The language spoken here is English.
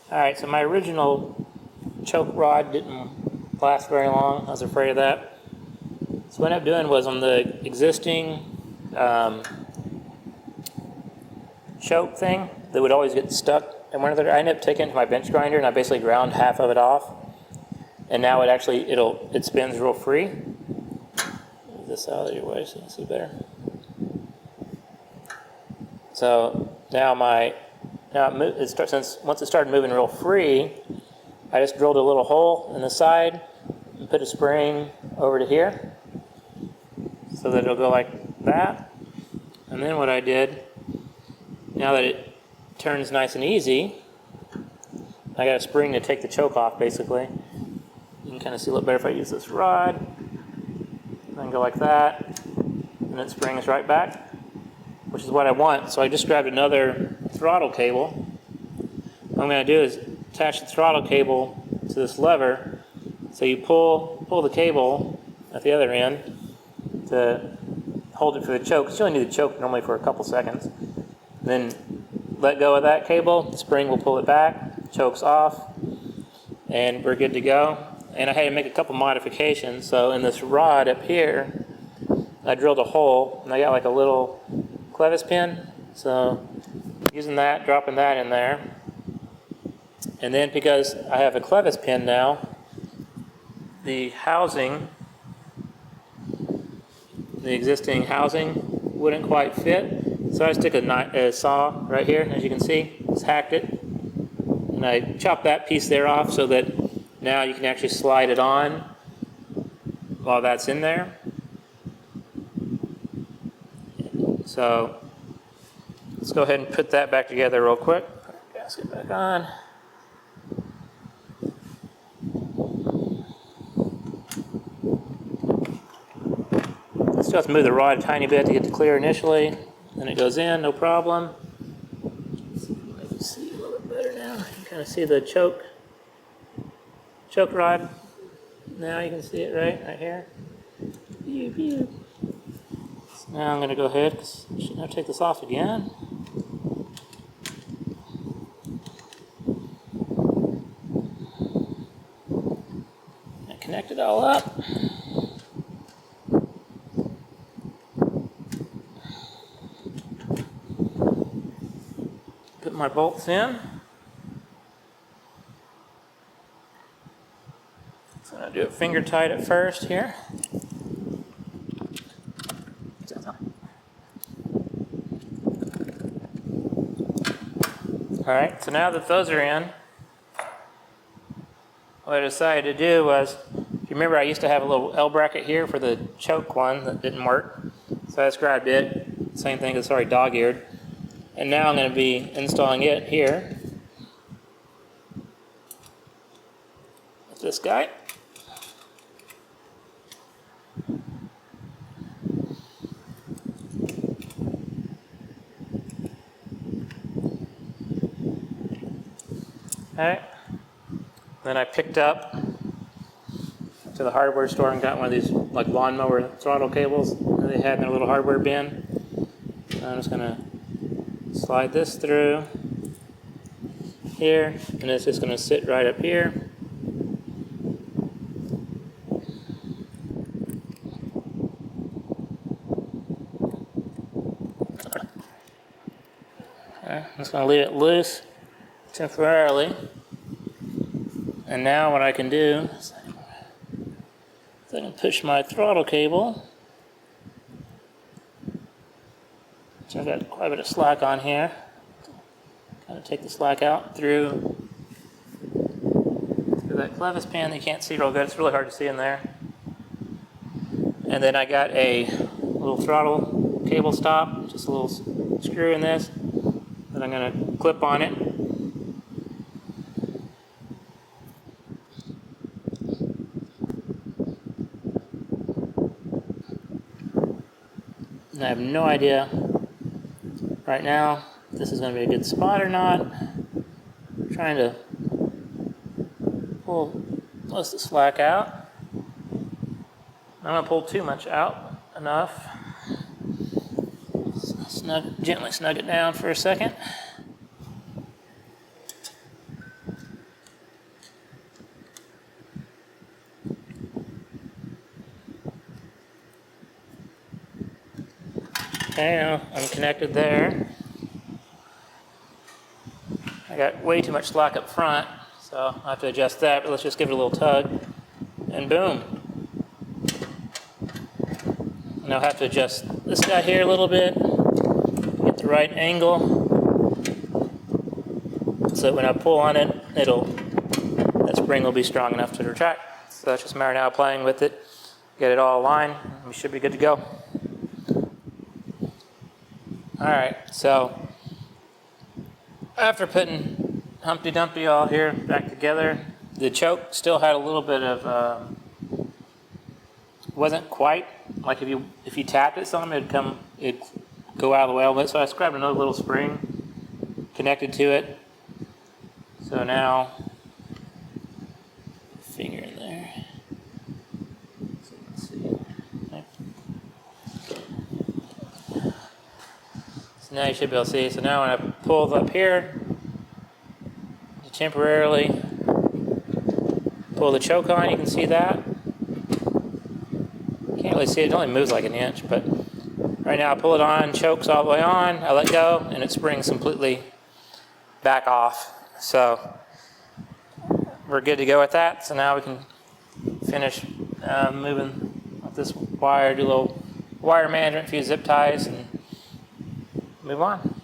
Alright, so my original choke rod didn't last very long. I was afraid of that. So what I ended up doing was on the existing choke thing that would always get stuck. And I ended up taking it to my bench grinder and I basically ground half of it off. And now it spins real free. Move this out of your way so you can see better. So now once it started moving real free, I just drilled a little hole in the side and put a spring over to here so that it'll go like that. And then what I did, now that it turns nice and easy, I got a spring to take the choke off basically. You can kind of see a little better if I use this rod. And then go like that, and it springs right back, which is what I want. So I just grabbed another throttle cable. What I'm going to do is attach the throttle cable to this lever. So you pull the cable at the other end to hold it for the choke. You only need the choke normally for a couple seconds. Then let go of that cable, the spring will pull it back, choke's off, and we're good to go. And I had to make a couple modifications. So in this rod up here, I drilled a hole, and I got like a little clevis pin. So using that, dropping that in there. And then because I have a clevis pin now, the existing housing wouldn't quite fit. So I stick a saw right here, as you can see, just hacked it. And I chopped that piece there off so that now you can actually slide it on while that's in there. So let's go ahead and put that back together real quick. Gasket back on. Let's just move the rod a tiny bit to get it clear initially. Then it goes in, no problem. Maybe see a little bit better now. You can kind of see the choke rod. Now you can see it right here. So now I'm going to go ahead, because I shouldn't have to take this off again. And connect it all up. Put my bolts in. So I'm going to do it finger tight at first here. Alright, so now that those are in, what I decided to do was, if you remember I used to have a little L bracket here for the choke one that didn't work. So I just grabbed it, same thing, it's already dog-eared. And now I'm going to be installing it here with this guy. Alright. Then I picked up to the hardware store and got one of these like lawnmower throttle cables that they had in their little hardware bin. I'm just going to slide this through here, and it's just going to sit right up here. Okay, I'm just going to leave it loose temporarily. And now what I can do is I can push my throttle cable. So I've got quite a bit of slack on here. Kind of take the slack out through that clevis pin. You can't see real good. It's really hard to see in there. And then I got a little throttle cable stop, just a little screw in this that I'm going to clip on it. And I have no idea right now if this is going to be a good spot or not. I'm trying to pull most of the slack out. I'm not going to pull too much out, enough. Gently snug it down for a second. Okay, now I'm connected there. I got way too much slack up front, so I'll have to adjust that, but let's just give it a little tug, and boom. And I'll have to adjust this guy here a little bit, get the right angle, so that when I pull on it, that spring will be strong enough to retract. So that's just a matter now of playing with it, get it all aligned, and we should be good to go. Alright, so after putting Humpty Dumpty all here back together, the choke still had a little bit of, wasn't quite, like if you tapped it some, it'd go out of the way a little bit, so I just grabbed another little spring, connected to it. So now, finger in there. So let's see. Okay. So now you should be able to see. So now when I pull up here, temporarily pull the choke on, you can see that. Can't really see it, it only moves like an inch, but right now I pull it on, chokes all the way on, I let go, and it springs completely back off. So we're good to go with that. So now we can finish moving with this wire, do a little wire management, a few zip ties, and move on.